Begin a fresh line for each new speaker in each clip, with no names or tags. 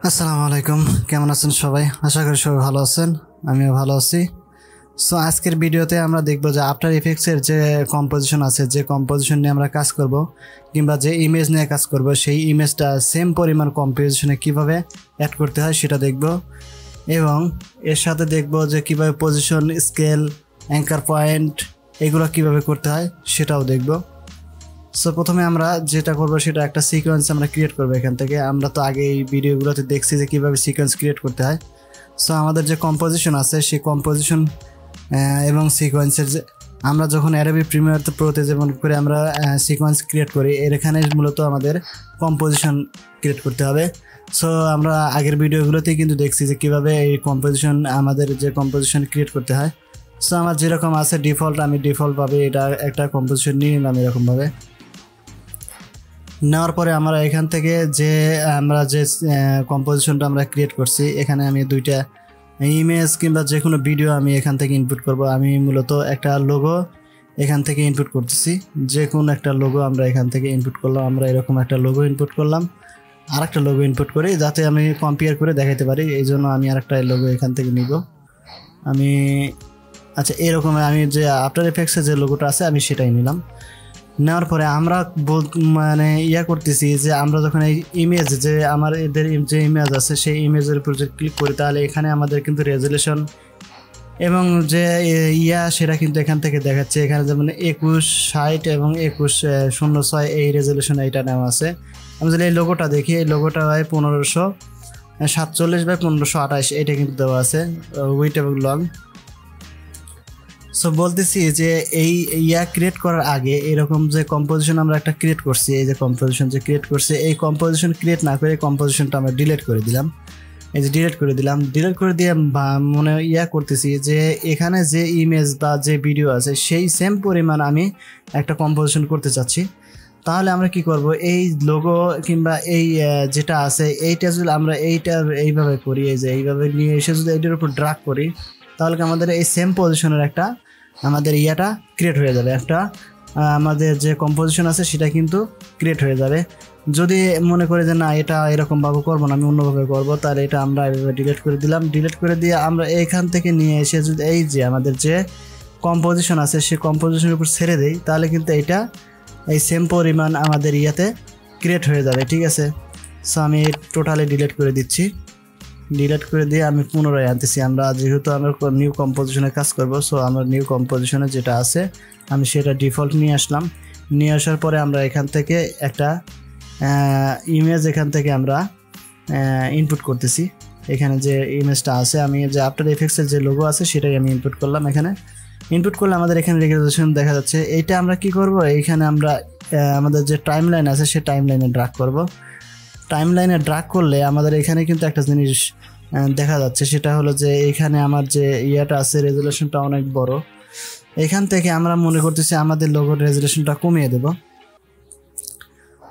আসসালামু আলাইকুম, কেমন আছেন সবাই? আশা করি সবাই ভালো আছেন, আমিও ভালো আছি। সো আজকের ভিডিওতে আমরা দেখব যে আফটার ইফেক্টসের যে কম্পোজিশন আছে, যে কম্পোজিশন নিয়ে আমরা কাজ করব কিংবা যে ইমেজ নিয়ে কাজ করব, সেই ইমেজটা সেম পরিমাণ কম্পোজিশনে কিভাবে অ্যাড করতে হয় সেটা দেখব। এবং এর সাথে দেখব যে কিভাবে পজিশন, স্কেল, অ্যাঙ্কার পয়েন্ট এগুলো কিভাবে করতে হয় সেটাও দেখব। সো প্রথমে আমরা যেটা করব সেটা একটা সিকোয়েন্স আমরা ক্রিয়েট করব। এখান থেকে আমরা তো আগে এই ভিডিওগুলোতে দেখছি যে কীভাবে সিকোয়েন্স ক্রিয়েট করতে হয়। সো আমাদের যে কম্পোজিশন আছে সেই কম্পোজিশন এবং সিকোয়েন্সের যে আমরা যখন অ্যাডোবি প্রিমিয়ার প্রোতে যেমন করে আমরা সিকোয়েন্স ক্রিয়েট করি, এখানে মূলত আমাদের কম্পোজিশন ক্রিয়েট করতে হবে। সো আমরা আগের ভিডিওগুলোতেই কিন্তু দেখছি যে কীভাবে এই কম্পোজিশন আমাদের যে কম্পোজিশন ক্রিয়েট করতে হয়। সো আমার যেরকম আছে ডিফল্ট, আমি ডিফল্টভাবে এটা একটা কম্পোজিশন নিয়ে নিলাম এরকমভাবে। নেওয়ার পরে আমরা এখান থেকে যে আমরা যে কম্পোজিশনটা আমরা ক্রিয়েট করছি, এখানে আমি দুইটা ইমেজ কিংবা যে কোনো ভিডিও আমি এখান থেকে ইনপুট করব। আমি মূলত একটা লোগো এখান থেকে ইনপুট করতেছি, যে কোনো একটা লোগো আমরা এখান থেকে ইনপুট করলাম। আমরা এরকম একটা লোগো ইনপুট করলাম, আর একটা লোগো ইনপুট করি যাতে আমি কম্পেয়ার করে দেখাতে পারি। এই জন্য আমি আরেকটা লোগো এখান থেকে নিব। আমি আচ্ছা এরকম আমি যে আফটার ইফেক্টসে যে লোগোটা আছে আমি সেটাই নিলাম। নেওয়ার পরে আমরা করতেছি যে আমরা যখন এই ইমেজ যে আমার এদের যে ইমেজ আছে সেই ইমেজের উপর যদি ক্লিক করি, তাহলে এখানে আমাদের কিন্তু রেজুলেশন এবং যে সেটা কিন্তু এখান থেকে দেখাচ্ছে। এখানে যেমন 2160 এবং 2106 এই রেজুলেশন এইটা নেওয়া আছে। আমি যদি এই লোগোটা দেখি, এই লোগোটা হয় 1547/1528 এটা কিন্তু দেওয়া আছে, উইথ এবং লং। সো বলতেছি যে এই ক্রিয়েট করার আগে এরকম যে কম্পোজিশন আমরা একটা ক্রিয়েট করছি, এই যে কম্পোজিশন যে ক্রিয়েট করছি, এই কম্পোজিশন ক্রিয়েট না করে কম্পোজিশনটা আমরা ডিলিট করে দিলাম। এই যে ডিলিট করে দিলাম, ডিলিট করে দিয়ে মনে করতেছি যে এখানে যে ইমেজ বা যে ভিডিও আছে সেই সেম পরিমাণ আমি একটা কম্পোজিশন করতে চাচ্ছি। তাহলে আমরা কি করব, এই লোগো কিংবা এই যেটা আছে এইটা যদি আমরা এইভাবে করি, এই যে এইভাবে নিয়ে এসে যদি এইটার উপর ড্রাগ করি, তাহলে আমাদের এই সেম পজিশনের একটা আমাদের ক্রিয়েট হয়ে যাবে। একটা আমাদের যে কম্পোজিশন আছে সেটা কিন্তু ক্রিয়েট হয়ে যাবে। যদি মনে করে যে না এটা এরকমভাবে করবো না, আমি অন্যভাবে করবো, তাহলে এটা আমরা এইভাবে ডিলিট করে দিলাম। ডিলিট করে দিয়ে আমরা এইখান থেকে নিয়ে এসে যদি এই যে আমাদের যে কম্পোজিশন আছে সেই কম্পোজিশনের উপর ছেড়ে দেই, তাহলে কিন্তু এইটা এই সেম পরিমাণ আমাদের ক্রিয়েট হয়ে যাবে। ঠিক আছে, সো আমি টোটালি ডিলিট করে দিচ্ছি। ডিলিট করে দিয়ে আমি পুনরায় আনতেছি। আমরা যেহেতু আমরা নিউ কম্পোজিশনে কাজ করব, সো আমরা নিউ কম্পোজিশনে যেটা আছে আমি সেটা ডিফল্ট নিয়ে আসলাম। নিয়ে আসার পরে আমরা এখান থেকে একটা ইমেজ এখান থেকে আমরা ইনপুট করতেছি। এখানে যে ইমেজটা আছে, আমি যে আফটার ইফেক্টসের যে লোগো আছে সেটাই আমি ইনপুট করলাম। এখানে ইনপুট করলে আমাদের এখানে রেজুলেশন দেখা যাচ্ছে। এইটা আমরা কি করব, এইখানে আমরা আমাদের যে টাইম লাইন আছে সেই টাইম লাইনে ড্রাগ করব। টাইম লাইনে ড্রাগ করলে আমাদের এখানে কিন্তু একটা জিনিস দেখা যাচ্ছে, সেটা হলো যে এখানে আমার যে আছে রেজুলেশনটা অনেক বড়। এখান থেকে আমরা মনে করতেছি আমাদের লোগোর রেজুলেশনটা কমিয়ে দেব।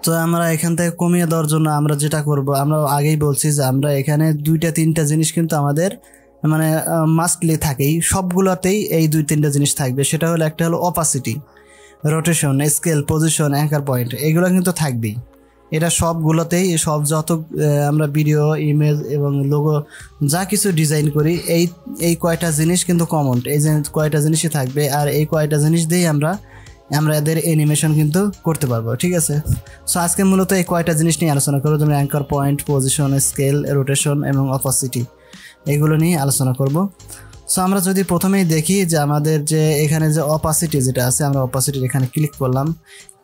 তো আমরা এখান থেকে কমিয়ে দেওয়ার জন্য আমরা যেটা করব, আমরা আগেই বলছি যে আমরা এখানে 2-3টা জিনিস কিন্তু আমাদের মাস্টলি থাকেই, সবগুলোতেই এই 2-3টা জিনিস থাকবে। সেটা হলো একটা হলো opacity, rotation, scale, position, anchor point, এগুলো কিন্তু থাকবেই। এটা সবগুলোতেই যত আমরা ভিডিও, ইমেজ এবং লোগো যা কিছু ডিজাইন করি, এই কয়টা জিনিস কিন্তু কমন, এই যে কয়টা জিনিসই থাকবে। আর এই কয়টা জিনিস দিয়েই আমরা এদের অ্যানিমেশন কিন্তু করতে পারবো। ঠিক আছে, সো আজকে মূলত এই কয়টা জিনিস নিয়ে আলোচনা করবো, যেমন anchor point, position, scale, rotation এবং অপাসিটি, এগুলো নিয়ে আলোচনা করব। সো আমরা যদি প্রথমেই দেখি যে আমাদের যে এখানে যে অপাসিটি যেটা আছে, আমরা অপাসিটির এখানে ক্লিক করলাম।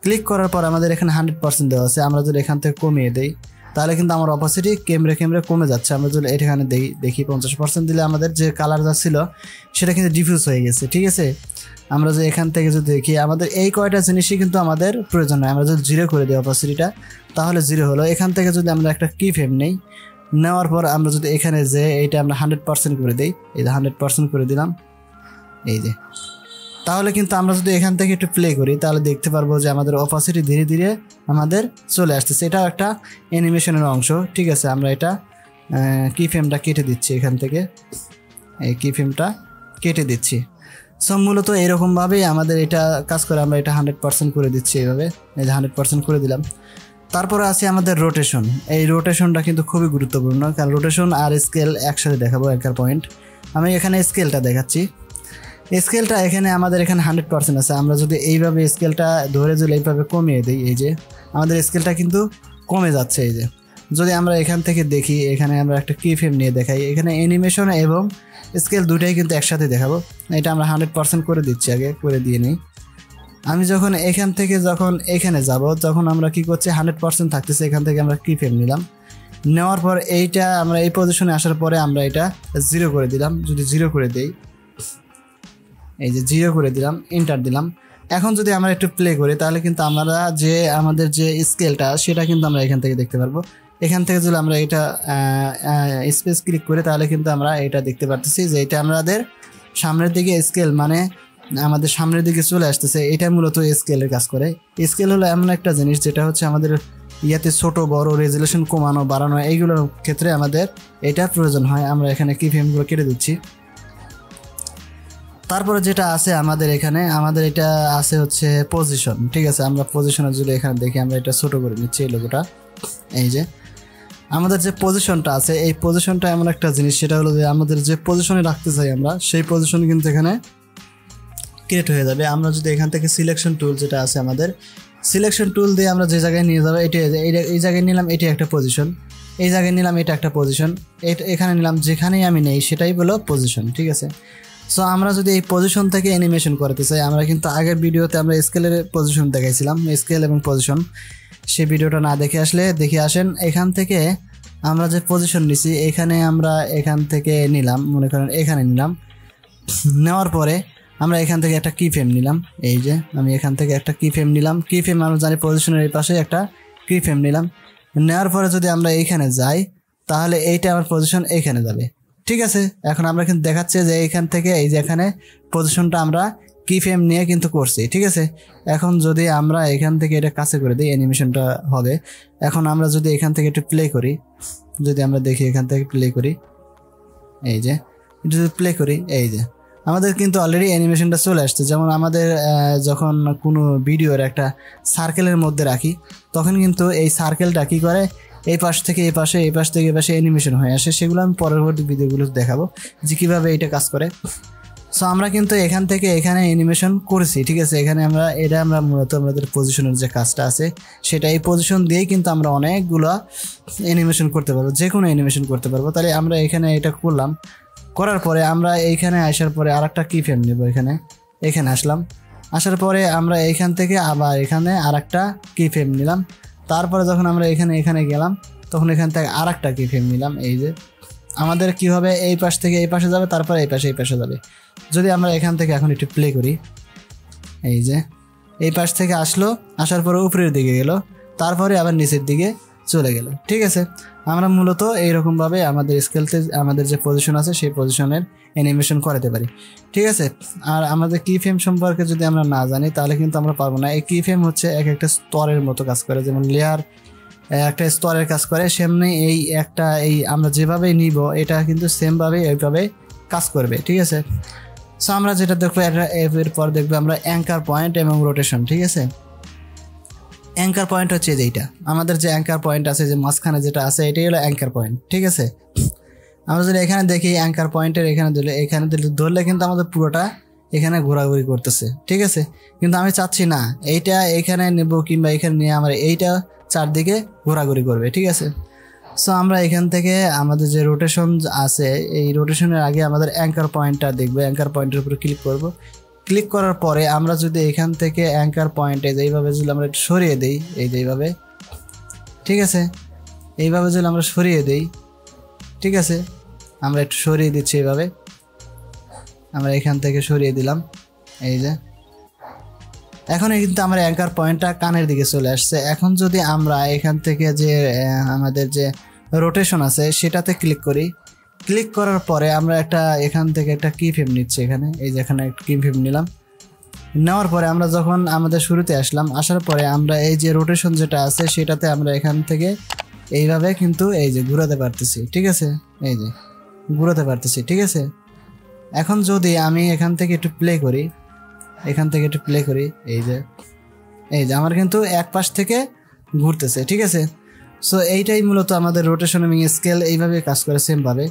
ক্লিক করার পর আমাদের এখানে 100% দেওয়া আছে। আমরা যদি এখান থেকে কমিয়ে দেই, তাহলে কিন্তু আমার অপাসিটি কেমরে কমে যাচ্ছে। আমরা যদি এখানে দেখি 50% দিলে আমাদের যে কালার যা ছিল সেটা কিন্তু ডিফিউজ হয়ে গেছে। ঠিক আছে, আমরা যে এখান থেকে যদি দেখি আমাদের এই কয়টা জিনিসই কিন্তু আমাদের প্রয়োজন হয়। আমরা যদি 0 করে দিই অপাসিটিটা, তাহলে 0 হলো। এখান থেকে যদি আমরা একটা কি ফ্রেম নেই, নেওয়ার পর আমরা যদি এখানে যে এইটা আমরা 100% করে দিই, এই যে 100% করে দিলাম, এই যে, তাহলে কিন্তু আমরা যদি এখান থেকে একটু প্লে করি তাহলে দেখতে পারবো যে আমাদের অপাসিটি ধীরে ধীরে আমাদের চলে আসতেছে। এটাও একটা অ্যানিমেশনের অংশ। ঠিক আছে, আমরা এটা কি ফ্রেমটা কেটে দিচ্ছি, এখান থেকে এই কি ফ্রেমটা কেটে দিচ্ছি। সো মূলত এরকমভাবেই আমাদের এটা কাজ করে। আমরা এটা 100% করে দিচ্ছি, এইভাবে এই যে 100% করে দিলাম। তারপরে আছে আমাদের রোটেশন। এই রোটেশনটা কিন্তু খুবই গুরুত্বপূর্ণ, কারণ রোটেশন আর স্কেল একসাথে দেখাবো অ্যাঙ্কার পয়েন্ট। আমি এখানে স্কেলটা দেখাচ্ছি। স্কেলটা এখানে আমাদের এখানে 100% আছে। আমরা যদি এইভাবে স্কেলটা ধরে যদি এইভাবে কমিয়ে দিই, এই যে আমাদের স্কেলটা কিন্তু কমে যাচ্ছে। এই যে যদি আমরা এখান থেকে দেখি, এখানে আমরা একটা কি ফ্রেম নিয়ে দেখাই, এখানে অ্যানিমেশন এবং স্কেল দুটাই কিন্তু একসাথে দেখাবো। এটা আমরা 100% করে দিচ্ছি, আগে করে দিয়ে নিই। আমি যখন এখান থেকে যখন এখানে যাব, তখন আমরা কি করছি, 100% থাকতেছে, এখান থেকে আমরা কি ফ্রেম নিলাম, নেওয়ার পর এইটা আমরা এই পজিশনে আসার পরে আমরা এটা 0 করে দিলাম। যদি 0 করে দেই, এই যে 0 করে দিলাম, এন্টার দিলাম। এখন যদি আমরা একটু প্লে করি, তাহলে কিন্তু আমরা যে আমাদের যে স্কেলটা সেটা কিন্তু আমরা এখান থেকে দেখতে পারবো। এখান থেকে যদি আমরা এটা স্পেস ক্লিক করি, তাহলে কিন্তু আমরা এটা দেখতে পারতেছি যে এটা আমাদের সামনের দিকে স্কেল, মানে আমাদের সামনের দিকে চলে আসতেছে। এটা মূলত স্কেলের কাজ করে। স্কেল হলো এমন একটা জিনিস যেটা হচ্ছে আমাদের ইয়াতে ছোট বড় রেজুলেশন কমানো বাড়ানো এইগুলোর ক্ষেত্রে আমাদের এটা প্রয়োজন হয়। আমরা এখানে কি ফ্রেমগুলো কেটে দিচ্ছি। তারপরে যেটা আছে আমাদের এখানে, আমাদের এটা আছে হচ্ছে পজিশন। ঠিক আছে, আমরা পজিশনের যদি এখানে দেখি, আমরা এটা ছোট করে নিচ্ছি এই লোগোটা। এই যে আমাদের যে পজিশনটা আছে, এই পজিশনটা এমন একটা জিনিস, সেটা হলো যে আমাদের যে পজিশনে রাখতে চাই আমরা, সেই পজিশন কিন্তু এখানে ক্রিয়েট হয়ে যাবে। আমরা যদি এখান থেকে সিলেকশন টুল যেটা আছে আমাদের, সিলেকশন টুল দিয়ে আমরা যে জায়গায় নিয়ে যাবো, এই জায়গায় নিলাম, এটি একটা পজিশন, এই জায়গায় নিলাম, এটা একটা পজিশন, এখানে নিলাম, যেখানেই আমি নেই সেটাই হলো পজিশন। ঠিক আছে, সো আমরা যদি এই পজিশন থেকে অ্যানিমেশন করতে চাই, আমরা কিন্তু আগের ভিডিওতে আমরা স্কেলের পজিশন দেখাইছিলাম, স্কেল এবং পজিশন, সেই ভিডিওটা না দেখে আসলে দেখে আসেন। এখান থেকে আমরা যে পজিশন নিছি, এখানে আমরা এখান থেকে নিলাম, মনে করেন এখানে নিলাম, নেওয়ার পরে আমরা এখান থেকে একটা কি ফ্রেম নিলাম। এই যে আমি এখান থেকে একটা কি ফ্রেম নিলাম, কি ফ্রেম আমরা জানি পজিশনের এই পাশে একটা কি ফ্রেম নিলাম। নেওয়ার পরে যদি আমরা এইখানে যাই, তাহলে এইটা আমার পজিশন এইখানে যাবে। ঠিক আছে, এখন আমরা কিন্তু দেখাচ্ছে যে এইখান থেকে এই যে এখানে পজিশনটা আমরা কি ফ্রেম নিয়ে কিন্তু করছি। ঠিক আছে, এখন যদি আমরা এখান থেকে এটা কাছে করে দিই, অ্যানিমেশনটা হবে। এখন আমরা যদি এখান থেকে একটু প্লে করি, যদি আমরা দেখি এখান থেকে প্লে করি, এই যে এটা যদি প্লে করি, এই যে আমাদের কিন্তু অলরেডি অ্যানিমেশনটা চলে আসছে। যেমন আমাদের যখন কোনো ভিডিওর একটা সার্কেলের মধ্যে রাখি, তখন কিন্তু এই সার্কেলটা কী করে, এই পাশ থেকে এই পাশে, এই পাশ থেকে এই পাশে অ্যানিমেশন হয়ে আসে। সেগুলো আমি পরবর্তী ভিডিওগুলো দেখাবো যে কীভাবে এটা কাজ করে। সো আমরা কিন্তু এখান থেকে এখানে অ্যানিমেশন করেছি। ঠিক আছে, এখানে আমরা মূলত আমাদের পজিশনের যে কাজটা আছে, সেটা এই পজিশন দিয়েই কিন্তু আমরা অনেকগুলো অ্যানিমেশন করতে পারবো, যে কোনো অ্যানিমেশন করতে পারবো। তাহলে আমরা এখানে এটা করলাম, করার পরে আমরা এইখানে আসার পরে আরেকটা কি ফ্রেম নেব, এখানে আসলাম, আসার পরে আমরা এইখান থেকে আবার এখানে আরেকটা কি ফ্রেম নিলাম। তারপরে যখন আমরা এখানে গেলাম, তখন এখান থেকে আরেকটা কি ফ্রেম নিলাম। এই যে আমাদের কি হবে, এই পাশ থেকে এই পাশে যাবে, তারপরে এই পাশে যাবে। যদি আমরা এখান থেকে এখন একটু প্লে করি, এই যে এই পাশ থেকে আসলো, আসার পরে উপরের দিকে গেল, তারপরে আবার নিচের দিকে চলে গেল। ঠিক আছে, আমরা মূলত এইরকমভাবে আমাদের স্কেলতে আমাদের যে পজিশন আছে সেই পজিশনের অ্যানিমেশন করাতে পারি। ঠিক আছে, আর আমাদের কি ফ্রেম সম্পর্কে যদি আমরা না জানি, তাহলে কিন্তু আমরা পারবো না। এই কি ফ্রেম হচ্ছে এক একটা স্তরের মতো কাজ করে, যেমন লেয়ার একটা স্তরের কাজ করে, সেমনি এই আমরা যেভাবে নিব, এটা কিন্তু সেমভাবে এইভাবে কাজ করবে। ঠিক আছে, সো আমরা যেটা দেখবো, এরপর দেখবো আমরা অ্যাঙ্কার পয়েন্ট এবং রোটেশন। ঠিক আছে, অ্যাঙ্কার পয়েন্ট হচ্ছে এইটা, আমাদের যে অ্যাঙ্কার পয়েন্ট আছে, যে মাঝখানে যেটা আছে, এটাই হলো অ্যাঙ্কার পয়েন্ট। ঠিক আছে, আমরা যদি এখানে দেখি অ্যাঙ্কার পয়েন্টের এখানে ধরলে কিন্তু আমাদের পুরোটা এখানে ঘোরাঘুরি করতেছে। ঠিক আছে, কিন্তু আমি চাচ্ছি না এইটা এখানে নেব, কিংবা এখানে নিয়ে আমার এইটা চারদিকে ঘোরাঘুরি করবে। ঠিক আছে, সো আমরা এখান থেকে আমাদের যে রোটেশন আছে, এই রোটেশনের আগে আমাদের অ্যাঙ্কার পয়েন্টটা দেখবো। অ্যাঙ্কার পয়েন্টের উপরে ক্লিক করব। ক্লিক করার পরে আমরা যদি এখান থেকে অ্যাঙ্কার পয়েন্টে এইভাবে যদি আমরা একটু সরিয়ে দিই, এই যে এইভাবে, ঠিক আছে, এইভাবে যদি আমরা সরিয়ে দিই, ঠিক আছে, আমরা একটু সরিয়ে দিচ্ছি এইভাবে, আমরা এখান থেকে সরিয়ে দিলাম। এই যে এখন কিন্তু আমার অ্যাঙ্কার পয়েন্টটা কানের দিকে চলে আসছে। এখন যদি আমরা এখান থেকে যে আমাদের যে রোটেশন আছে সেটাতে ক্লিক করি, ক্লিক করার পরে আমরা এখান থেকে একটা কি ফ্রেম নিচ্ছি, এই যে এখানে একটা কি ফ্রেম নিলাম। নেওয়ার পরে আমরা যখন আমাদের শুরুতে আসলাম, আসার পরে আমরা এই যে রোটেশন যেটা আছে সেটাতে আমরা এখান থেকে এইভাবে কিন্তু এই যে ঘুরাতে পারতেছি। ঠিক আছে, এই যে ঘুরাতে পারতেছি। ঠিক আছে, এখন যদি আমি এখান থেকে একটু প্লে করি, এই যে আমার কিন্তু এক পাশ থেকে ঘুরতেছে, ঠিক আছে। সো এইটাই মূলত আমাদের রোটেশন এবং স্কেল এইভাবে কাজ করে সেমভাবে,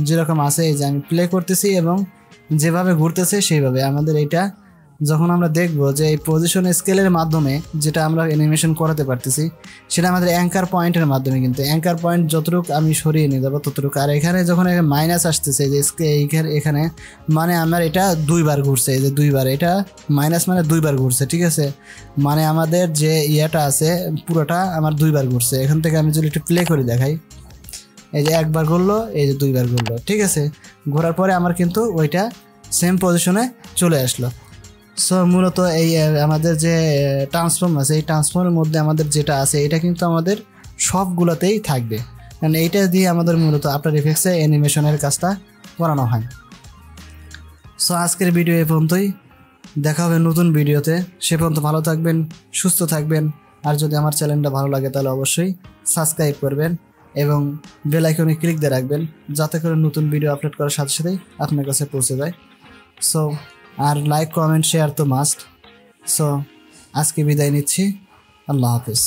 যেরকম আছে এই যে আমি প্লে করতেছি এবং যেভাবে ঘুরতেছে সেইভাবে আমাদের এইটা যখন আমরা দেখব যে এই পজিশন স্কেলের মাধ্যমে যেটা আমরা অ্যানিমেশন করাতে পারতেছি সেটা আমাদের অ্যাঙ্কার পয়েন্টের মাধ্যমে, কিন্তু অ্যাঙ্কার পয়েন্ট যতটুকু আমি সরিয়ে নিয়ে যাবো ততটুকু। আর এখানে যখন মাইনাস আসতেছে যে এখানে মানে আমার এটা 2 বার ঘুরছে, এই যে 2 বার, এটা মাইনাস মানে 2 বার ঘুরছে, ঠিক আছে। মানে আমাদের যে ইয়াটা আছে পুরোটা আমার 2 বার ঘুরছে। এখান থেকে আমি যদি একটু প্লে করে দেখাই, এই যে 1 বার ঘুরলো, এই যে 2 বার ঘুরলো, ঠিক আছে। ঘোরার পরে আমার কিন্তু ওইটা সেম পজিশনে চলে আসলো। সো মূলত এই আমাদের যে ট্রান্সফর্ম আছে এই ট্রান্সফর্মের মধ্যে আমাদের যেটা আছে এটা কিন্তু আমাদের সবগুলোতেই থাকবে, কারণ এইটা দিয়ে আমাদের মূলত আফটার ইফেক্টসে অ্যানিমেশনের কাজটা করানো হয়। সো আজকের ভিডিও এ পর্যন্তই, দেখা হবে নতুন ভিডিওতে। সে পর্যন্ত ভালো থাকবেন, সুস্থ থাকবেন। আর যদি আমার চ্যানেলটা ভালো লাগে তাহলে অবশ্যই সাবস্ক্রাইব করবেন এবং বেল আইকনে ক্লিক দিয়ে রাখবেন, যাতে করে নতুন ভিডিও আপলোড করার সাথে সাথেই আপনার কাছে পৌঁছে যায়। সো আর লাইক কমেন্ট শেয়ার তো মাস্ট। সো আজকে বিদায় নিচ্ছি, আল্লাহ হাফিজ।